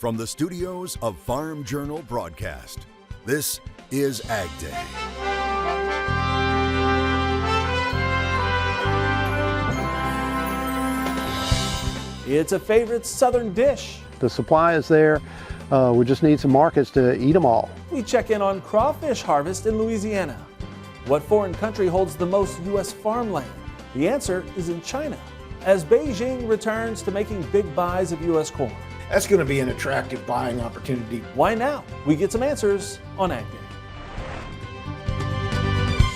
From the studios of Farm Journal Broadcast, this is AgDay. It's a favorite southern dish. The supply is there. We just need some markets to eat them all. We check in on crawfish harvest in Louisiana. What foreign country holds the most U.S. farmland? The answer is in China, as Beijing returns to making big buys of U.S. corn. That's going to be an attractive buying opportunity. Why now? We get some answers on AgDay.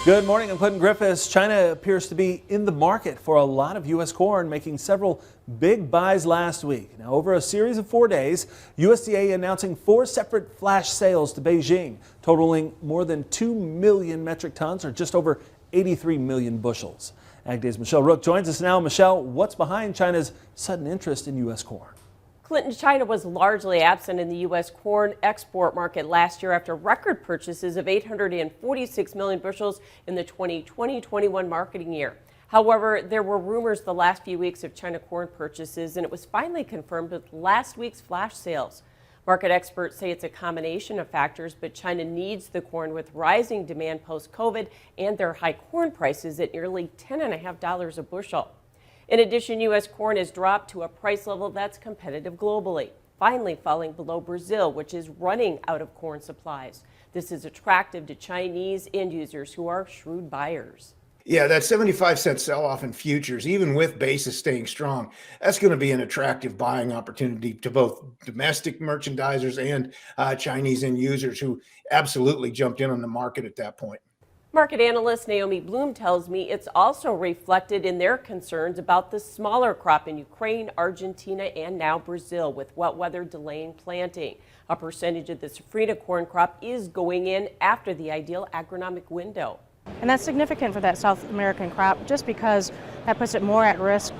Good morning, I'm Clinton Griffiths. China appears to be in the market for a lot of U.S. corn, making several big buys last week. Now, over a series of 4 days, USDA announcing 4 separate flash sales to Beijing, totaling more than 2 million metric tons, or just over 83 million bushels. AgDay's Michelle Rook joins us now. Michelle, what's behind China's sudden interest in U.S. corn? Clinton, China was largely absent in the U.S. corn export market last year after record purchases of 846 million bushels in the 2020-21 marketing year. However, there were rumors the last few weeks of China corn purchases, and it was finally confirmed with last week's flash sales. Market experts say it's a combination of factors, but China needs the corn with rising demand post-COVID and their high corn prices at nearly $10.50 a bushel. In addition, U.S. corn has dropped to a price level that's competitive globally, finally falling below Brazil, which is running out of corn supplies. This is attractive to Chinese end users who are shrewd buyers. Yeah, that 75-cent sell-off in futures, even with basis staying strong, that's going to be an attractive buying opportunity to both domestic merchandisers and Chinese end users who absolutely jumped in on the market at that point. Market analyst Naomi Bloom tells me it's also reflected in their concerns about the smaller crop in Ukraine, Argentina, and now Brazil, with wet weather delaying planting. A percentage of the safrinha corn crop is going in after the ideal agronomic window. And that's significant for that South American crop just because that puts it more at risk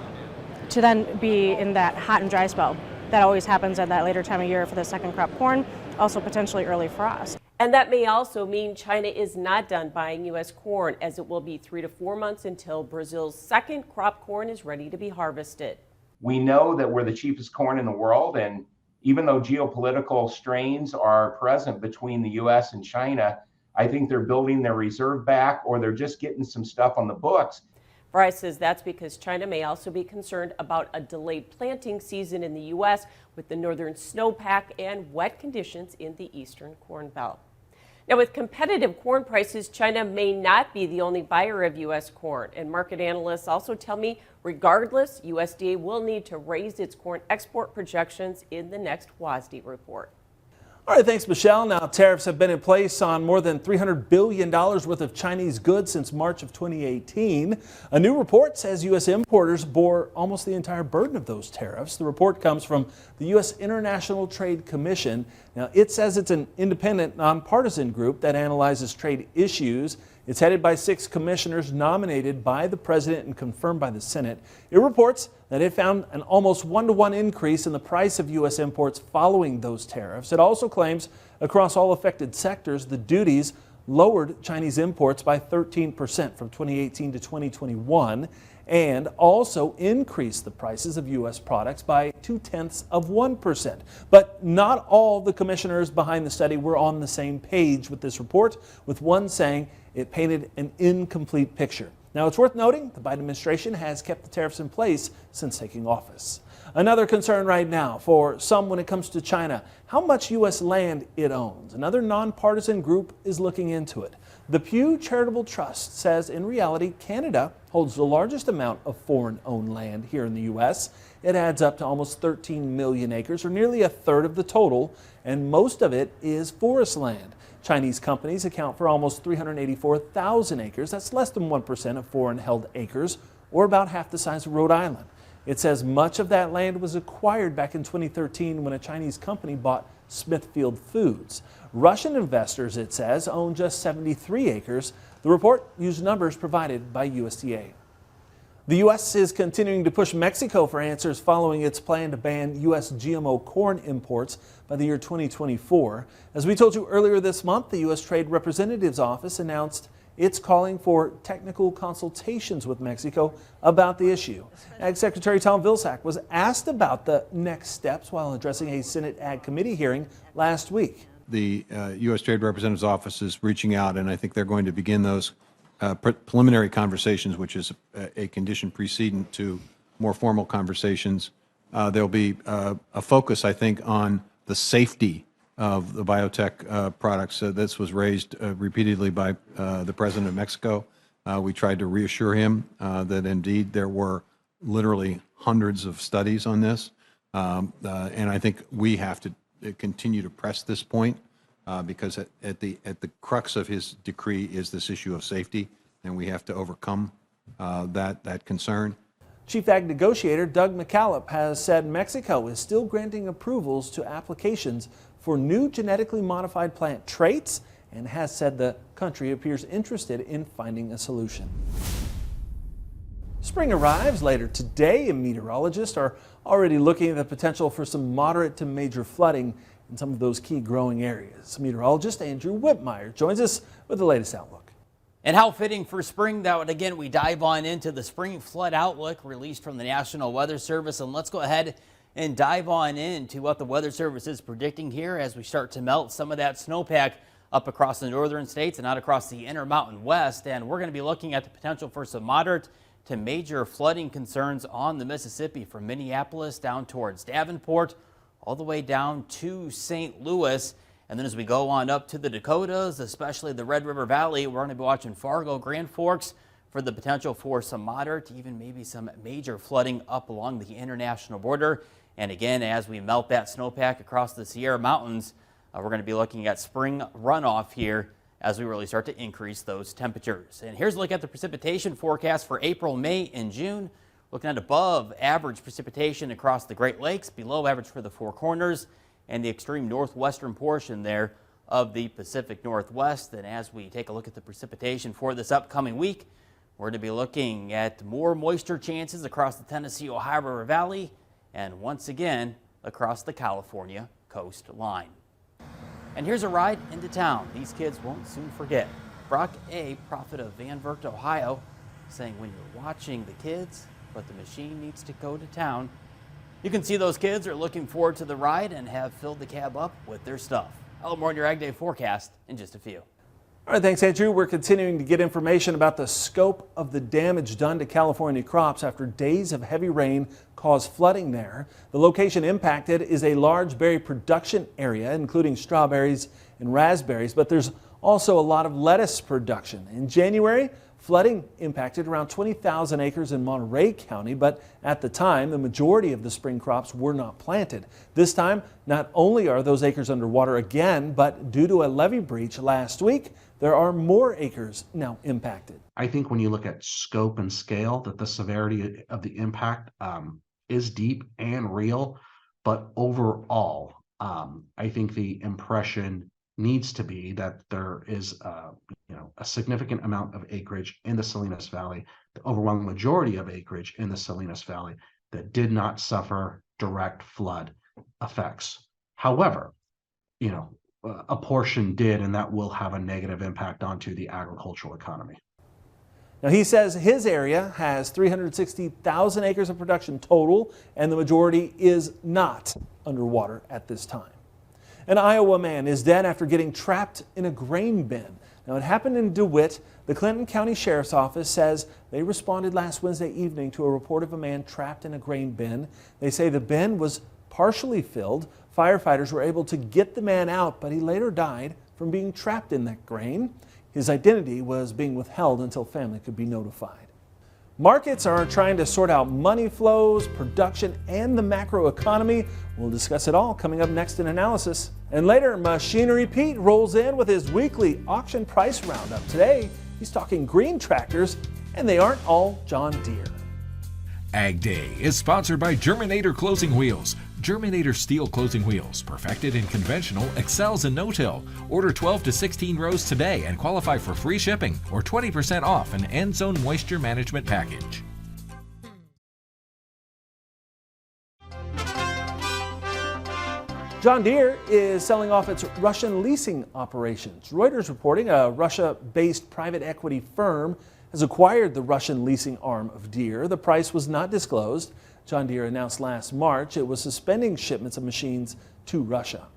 to then be in that hot and dry spell. That always happens at that later time of year for the second crop corn, also potentially early frost. And that may also mean China is not done buying U.S. corn, as it will be 3 to 4 months until Brazil's second crop corn is ready to be harvested. We know that we're the cheapest corn in the world, and even though geopolitical strains are present between the U.S. and China, I think they're building their reserve back, or they're just getting some stuff on the books. Fry says that's because China may also be concerned about a delayed planting season in the U.S. with the northern snowpack and wet conditions in the eastern corn belt. Now, with competitive corn prices, China may not be the only buyer of U.S. corn. And market analysts also tell me, regardless, USDA will need to raise its corn export projections in the next WSDA report. All right, thanks, Michelle. Now, tariffs have been in place on more than $300 billion worth of Chinese goods since March of 2018. A new report says U.S. importers bore almost the entire burden of those tariffs. The report comes from the U.S. International Trade Commission. Now, it says it's an independent, nonpartisan group that analyzes trade issues. It's headed by 6 commissioners nominated by the president and confirmed by the Senate. It reports that it found an almost 1-to-1 increase in the price of U.S. imports following those tariffs. It also claims across all affected sectors, the duties lowered Chinese imports by 13% from 2018 to 2021 and also increased the prices of U.S. products by 0.2%. But not all the commissioners behind the study were on the same page with this report, with one saying it painted an incomplete picture. Now, it's worth noting the Biden administration has kept the tariffs in place since taking office. Another concern right now for some when it comes to China, how much U.S. land it owns. Another nonpartisan group is looking into it. The Pew Charitable Trust says in reality, Canada holds the largest amount of foreign-owned land here in the U.S. It adds up to almost 13 million acres, or nearly a third of the total, and most of it is forest land. Chinese companies account for almost 384,000 acres. That's less than 1% of foreign-held acres, or about half the size of Rhode Island. It says much of that land was acquired back in 2013 when a Chinese company bought Smithfield Foods. Russian investors, it says, own just 73 acres. The report used numbers provided by USDA. The U.S. is continuing to push Mexico for answers following its plan to ban U.S. GMO corn imports by the year 2024. As we told you earlier this month, the U.S. Trade Representative's office announced it's calling for technical consultations with Mexico about the issue. Ag Secretary Tom Vilsack was asked about the next steps while addressing a Senate Ag Committee hearing last week. The U.S. Trade Representative's office is reaching out, and I think they're going to begin those preliminary conversations, which is a condition precedent to more formal conversations. There'll be a focus, I think, on the safety of the biotech products. This was raised repeatedly by the President of Mexico. We tried to reassure him that indeed there were literally hundreds of studies on this. And I think we have to continue to press this point because at the crux of his decree is this issue of safety, and we have to overcome that concern. Chief Ag Negotiator Doug McCallop has said Mexico is still granting approvals to applications for new genetically modified plant traits and has said the country appears interested in finding a solution. Spring arrives later today, and meteorologists are already looking at the potential for some moderate to major flooding in some of those key growing areas. Meteorologist Andrew Whitmire joins us with the latest outlook. And how fitting for spring that, again, we dive on into the spring flood outlook released from the National Weather Service. And let's go ahead and dive on into what the Weather Service is predicting here as we start to melt some of that snowpack up across the northern states and out across the Intermountain West. And we're going to be looking at the potential for some moderate to major flooding concerns on the Mississippi from Minneapolis down towards Davenport, all the way down to St. Louis. And then as we go on up to the Dakotas, especially the Red River Valley, we're going to be watching Fargo, Grand Forks for the potential for some moderate, even maybe some major flooding up along the international border. And again, as we melt that snowpack across the Sierra Mountains, we're going to be looking at spring runoff here as we really start to increase those temperatures. And here's a look at the precipitation forecast for April, May, and June. Looking at above average precipitation across the Great Lakes, below average for the Four Corners, and the extreme northwestern portion there of the Pacific Northwest. And as we take a look at the precipitation for this upcoming week, we're going to be looking at more moisture chances across the Tennessee Ohio River Valley and once again across the California coastline. And here's a ride into town these kids won't soon forget. Brock A., prophet of Van Wert, Ohio, saying when you're watching the kids, but the machine needs to go to town. You can see those kids are looking forward to the ride and have filled the cab up with their stuff. I'll have more on your Ag Day forecast in just a few. All right, thanks, Andrew. We're continuing to get information about the scope of the damage done to California crops after days of heavy rain caused flooding there. The location impacted is a large berry production area, including strawberries and raspberries, but there's also a lot of lettuce production. In January, flooding impacted around 20,000 acres in Monterey County, but at the time, the majority of the spring crops were not planted. This time, not only are those acres underwater again, but due to a levee breach last week, there are more acres now impacted. I think when you look at scope and scale, that the severity of the impact is deep and real, but overall, I think the impression needs to be that there is a significant amount of acreage in the Salinas Valley, the overwhelming majority of acreage in the Salinas Valley that did not suffer direct flood effects. However, a portion did, and that will have a negative impact onto the agricultural economy. Now, he says his area has 360,000 acres of production total, and the majority is not underwater at this time. An Iowa man is dead after getting trapped in a grain bin. Now, it happened in DeWitt. The Clinton County Sheriff's Office says they responded last Wednesday evening to a report of a man trapped in a grain bin. They say the bin was partially filled. Firefighters were able to get the man out, but he later died from being trapped in that grain. His identity was being withheld until family could be notified. Markets are trying to sort out money flows, production, and the macroeconomy. We'll discuss it all coming up next in Analysis. And later, Machinery Pete rolls in with his weekly auction price roundup. Today, he's talking green tractors, and they aren't all John Deere. Ag Day is sponsored by Germinator Closing Wheels. Germinator steel closing wheels, perfected in conventional, excels in no-till. Order 12 to 16 rows today and qualify for free shipping or 20% off an end zone moisture management package. John Deere is selling off its Russian leasing operations. Reuters reporting a Russia-based private equity firm has acquired the Russian leasing arm of Deere. The price was not disclosed. John Deere announced last March it was suspending shipments of machines to Russia.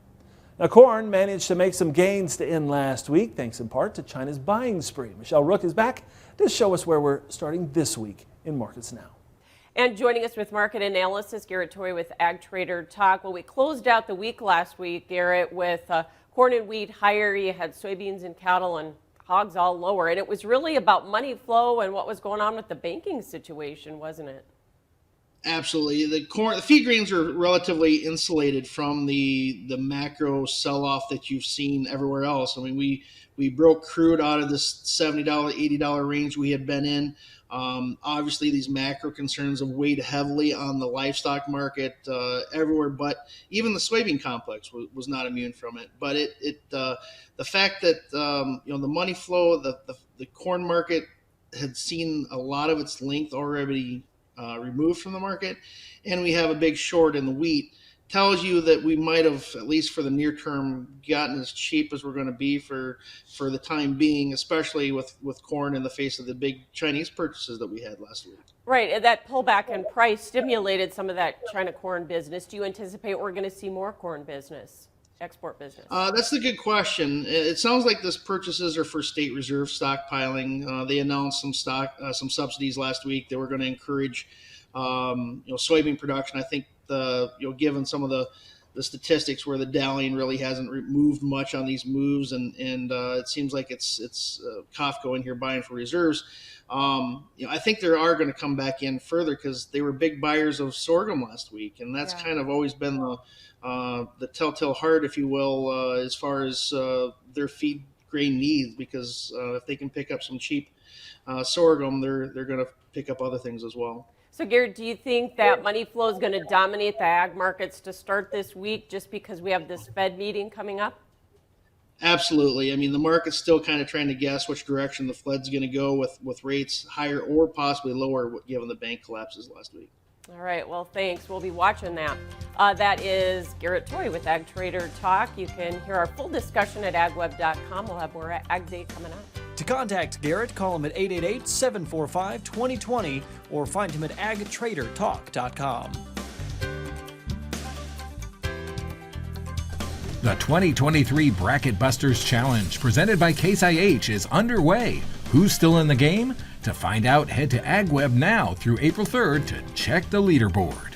Now, corn managed to make some gains to end last week, thanks in part to China's buying spree. Michelle Rook is back to show us where we're starting this week in Markets Now. And joining us with market analysis, Garrett Toy with Ag Trader Talk. Well, we closed out the week last week, Garrett, with corn and wheat higher. You had soybeans and cattle and hogs all lower. And it was really about money flow and what was going on with the banking situation, wasn't it? Absolutely. The feed grains are relatively insulated from the macro sell-off that you've seen everywhere else. I mean, we broke crude out of this $70, $80 range we had been in. Obviously, these macro concerns have weighed heavily on the livestock market everywhere, but even the soybean complex was not immune from it. But the fact that the money flow, the corn market had seen a lot of its length already removed from the market, and we have a big short in the wheat, tells you that we might have, at least for the near term, gotten as cheap as we're going to be for the time being, especially with corn in the face of the big Chinese purchases that we had last week. Right, and that pullback in price stimulated some of that China corn business. Do you anticipate we're going to see more corn business, export business? That's the good question. It sounds like this purchases are for state reserve stockpiling. They announced some subsidies last week. They were going to encourage soybean production. I think given some of the statistics where the dallion really hasn't moved much on these moves, and it seems like it's Kafka in here buying for reserves. I think they are going to come back in further because they were big buyers of sorghum last week, and that's kind of always been the telltale heart, if you will, as far as their feed grain needs, because if they can pick up some cheap sorghum, they're going to pick up other things as well. So, Garrett, do you think that money flow is going to dominate the ag markets to start this week just because we have this Fed meeting coming up? Absolutely. I mean, the market's still kind of trying to guess which direction the Fed's going to go with rates higher or possibly lower, given the bank collapses last week. All right. Well, thanks. We'll be watching that. That is Garrett Toy with Ag Trader Talk. You can hear our full discussion at agweb.com. We'll have more AgDay coming up. To contact Garrett, call him at 888-745-2020 or find him at agtradertalk.com. The 2023 Bracket Busters Challenge, presented by Case IH, is underway. Who's still in the game? To find out, head to AgWeb now through April 3rd to check the leaderboard.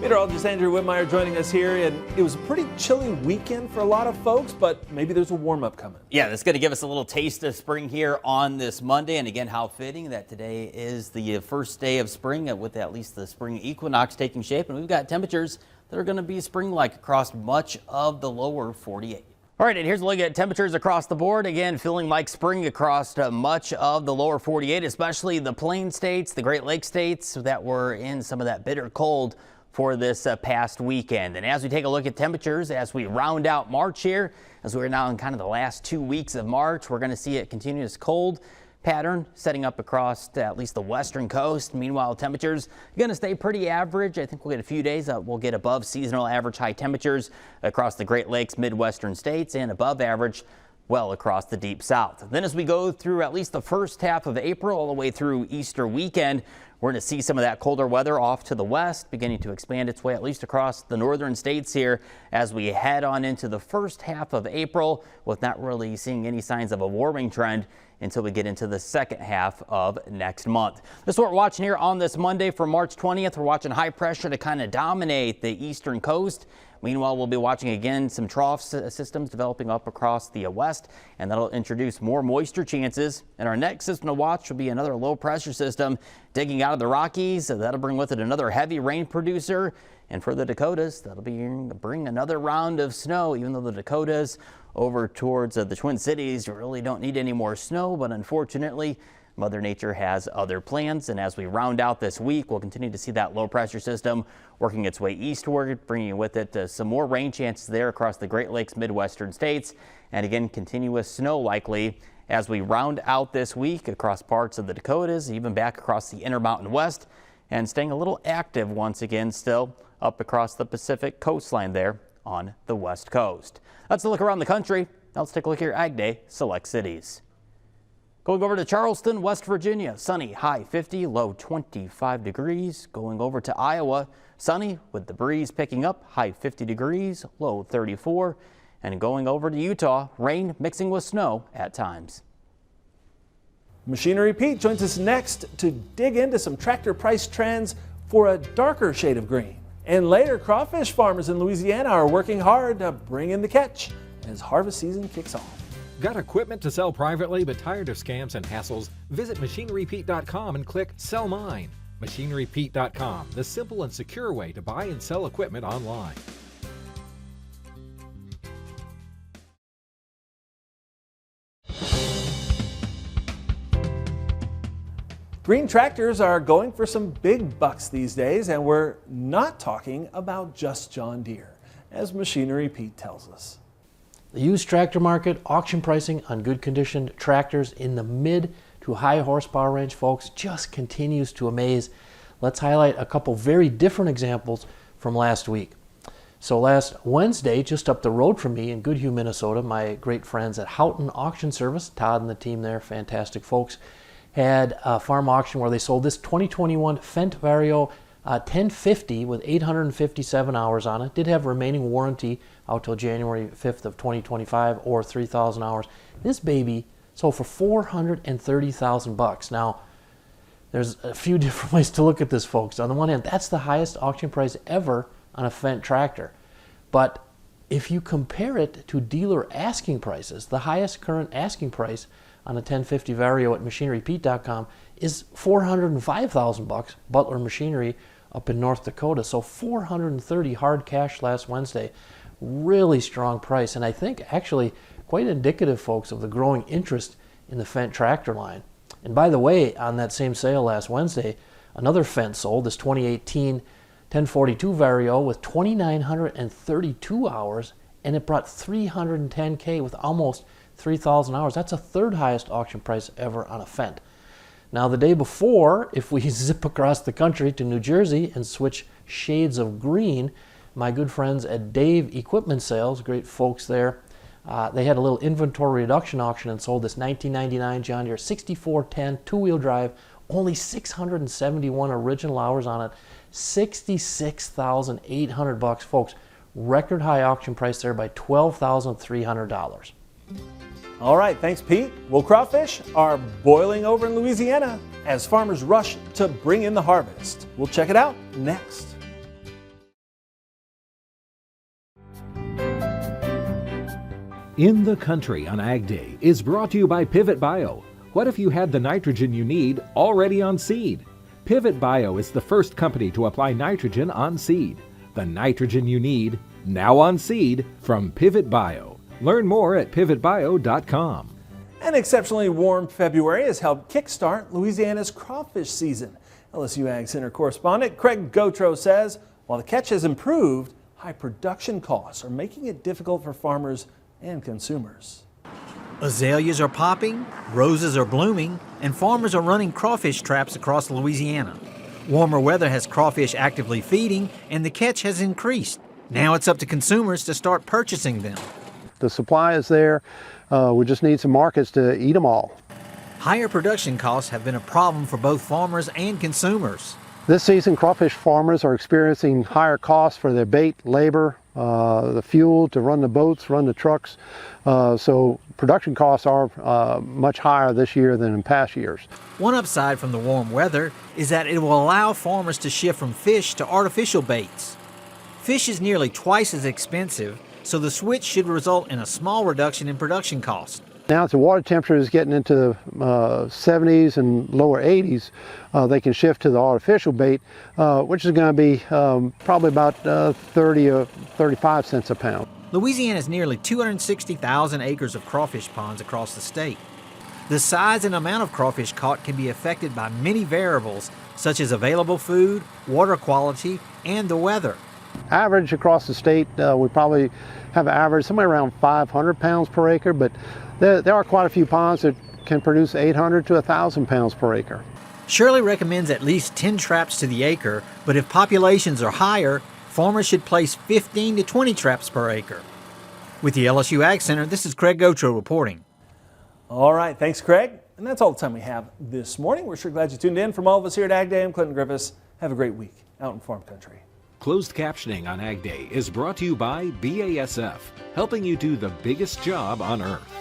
Meteorologist Andrew Whitmire joining us here, and it was a pretty chilly weekend for a lot of folks, but maybe there's a warm-up coming. Yeah, that's going to give us a little taste of spring here on this Monday, and again, how fitting that today is the first day of spring with at least the spring equinox taking shape, and we've got temperatures that are going to be spring-like across much of the lower 48. All right, and here's a look at temperatures across the board. Again, feeling like spring across much of the lower 48, especially the Plain states, the Great Lakes states that were in some of that bitter cold for this past weekend. And as we take a look at temperatures, as we round out March here, as we're now in kind of the last 2 weeks of March, we're going to see a continuous cold pattern setting up across at least the western coast. Meanwhile, temperatures are going to stay pretty average. I think we'll get a few days we'll get above seasonal average high temperatures across the Great Lakes, Midwestern states, and above average well across the deep south. Then as we go through at least the first half of April all the way through Easter weekend, we're going to see some of that colder weather off to the west beginning to expand its way at least across the northern states here as we head on into the first half of April, with not really seeing any signs of a warming trend until we get into the second half of next month. This is what we're watching here on this Monday for March 20th. We're watching high pressure to kind of dominate the eastern coast. Meanwhile, we'll be watching again some trough systems developing up across the west, and that'll introduce more moisture chances. And our next system to watch will be another low pressure system digging out of the Rockies. So that'll bring with it another heavy rain producer. And for the Dakotas, that'll bring another round of snow, even though the Dakotas over towards the Twin Cities really don't need any more snow. But unfortunately, Mother Nature has other plans, and as we round out this week, we'll continue to see that low pressure system working its way eastward, bringing with it some more rain chances there across the Great Lakes Midwestern states, and again, continuous snow likely as we round out this week across parts of the Dakotas, even back across the Intermountain West, and staying a little active once again still up across the Pacific coastline there on the West Coast. That's a look around the country. Now let's take a look here at AgDay Select Cities. Going over to Charleston, West Virginia, sunny, high 50, low 25 degrees. Going over to Iowa, sunny with the breeze picking up, high 50 degrees, low 34. And going over to Utah, rain mixing with snow at times. Machinery Pete joins us next to dig into some tractor price trends for a darker shade of green. And later, crawfish farmers in Louisiana are working hard to bring in the catch as harvest season kicks off. Got equipment to sell privately but tired of scams and hassles? Visit MachineryPete.com and click Sell Mine. MachineryPete.com, the simple and secure way to buy and sell equipment online. Green tractors are going for some big bucks these days, and we're not talking about just John Deere, as Machinery Pete tells us. The used tractor market, auction pricing on good conditioned tractors in the mid to high horsepower range, folks, just continues to amaze. Let's highlight a couple very different examples from last week. So last Wednesday, just up the road from me in Goodhue, Minnesota, my great friends at Houghton Auction Service, Todd and the team there, fantastic folks, had a farm auction where they sold this 2021 Fendt Vario 1050 with 857 hours on it. Did have remaining warranty out till January 5th of 2025 or 3,000 hours. This baby sold for $430,000. Now, there's a few different ways to look at this, folks. On the one hand, that's the highest auction price ever on a Fendt tractor. But if you compare it to dealer asking prices, the highest current asking price on a 1050 Vario at MachineryPete.com is $405,000. Butler Machinery up in North Dakota. So $430 hard cash last Wednesday. Really strong price, and I think actually quite indicative, folks, of the growing interest in the Fendt tractor line. And by the way, on that same sale last Wednesday, another Fendt sold, this 2018 1042 Vario with 2,932 hours, and it brought $310K with almost 3,000 hours. That's a third highest auction price ever on a Fendt. Now the day before, if we zip across the country to New Jersey and switch shades of green, my good friends at Dave Equipment Sales, great folks there, they had a little inventory reduction auction and sold this 1999 John Deere 6410 two-wheel drive, only 671 original hours on it, $66,800, folks. Record high auction price there by $12,300. All right, thanks, Pete. Well, crawfish are boiling over in Louisiana as farmers rush to bring in the harvest. We'll check it out next. In the Country on Ag Day is brought to you by Pivot Bio. What if you had the nitrogen you need already on seed? Pivot Bio is the first company to apply nitrogen on seed. The nitrogen you need, now on seed, from Pivot Bio. Learn more at pivotbio.com. An exceptionally warm February has helped kickstart Louisiana's crawfish season. LSU Ag Center correspondent Craig Gautreaux says while the catch has improved, high production costs are making it difficult for farmers and consumers. Azaleas are popping, roses are blooming, and farmers are running crawfish traps across Louisiana. Warmer weather has crawfish actively feeding, and the catch has increased. Now it's up to consumers to start purchasing them. The supply is there. We just need some markets to eat them all. Higher production costs have been a problem for both farmers and consumers. This season, crawfish farmers are experiencing higher costs for their bait, labor, the fuel to run the boats, run the trucks. So production costs are much higher this year than in past years. One upside from the warm weather is that it will allow farmers to shift from fish to artificial baits. Fish is nearly twice as expensive, so the switch should result in a small reduction in production costs. Now as the water temperature is getting into the 70s and lower 80s, they can shift to the artificial bait, which is going to be probably about 30 or 35 cents a pound. Louisiana has nearly 260,000 acres of crawfish ponds across the state. The size and amount of crawfish caught can be affected by many variables, such as available food, water quality, and the weather. Average across the state, we probably have an average somewhere around 500 pounds per acre, but there are quite a few ponds that can produce 800 to 1,000 pounds per acre. Shirley recommends at least 10 traps to the acre, but if populations are higher, farmers should place 15 to 20 traps per acre. With the LSU Ag Center, this is Craig Gotro reporting. All right, thanks, Craig. And that's all the time we have this morning. We're sure glad you tuned in. From all of us here at AgDay, I'm Clinton Griffiths. Have a great week out in farm country. Closed captioning on AgDay is brought to you by BASF, helping you do the biggest job on earth.